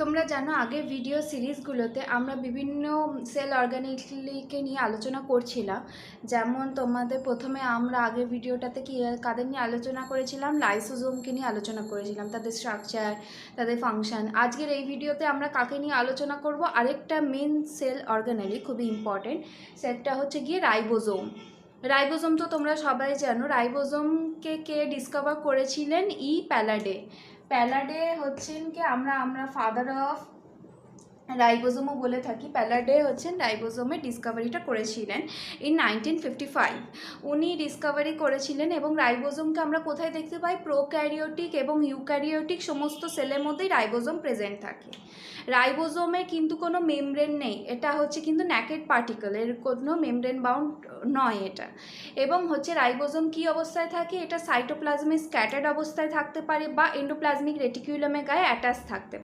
তোমরা জানো আগের ভিডিও সিরিজগুলোতে আমরা বিভিন্ন সেল অর্গানিককে নিয়ে আলোচনা করছিলাম। যেমন তোমাদের প্রথমে আমরা আগের ভিডিওটাতে কাদের নিয়ে আলোচনা করেছিলাম, লাইসোজোমকে নিয়ে আলোচনা করেছিলাম, তাদের স্ট্রাকচার, তাদের ফাংশন। আজকের এই ভিডিওতে আমরা কাকে নিয়ে আলোচনা করব, আরেকটা মেন সেল অর্গানেলি খুবই ইম্পর্টেন্ট, সেটা হচ্ছে গিয়ে রাইবোজোম। রাইবোজোম তো তোমরা সবাই জানো। রাইবোজোমকে কে ডিসকভার করেছিলেন? প্যালাডে। প্যালাডে হচ্ছেন কি আমরা ফাদার অফ রাইবোজোমও বলে থাকি। প্যালাডে হচ্ছেন রাইবোজোমের ডিসকভারিটা করেছিলেন ইন 1955। উনি ডিসকভারি করেছিলেন এবং রাইবোজোমকে আমরা কোথায় দেখতে পাই? প্রোক্যারিওটিক এবং ইউক্যারিওটিক সমস্ত সেলের মধ্যেই রাইবোজোম প্রেজেন্ট থাকে। রাইবোজোমে কিন্তু কোনো মেমব্রেন নেই, এটা হচ্ছে কিন্তু ন্যাকেড পার্টিকেল, এর কোনো মেমব্রেন বাউন্ড নয় এটা। এবং হচ্ছে রাইবোজোম কী অবস্থায় থাকে? এটা সাইটোপ্লাজমে স্ক্যাটার্ড অবস্থায় থাকতে পারে বা এন্ডোপ্লাজমিক রেটিকুলামের গায়ে অ্যাটাচ থাকতে পারে।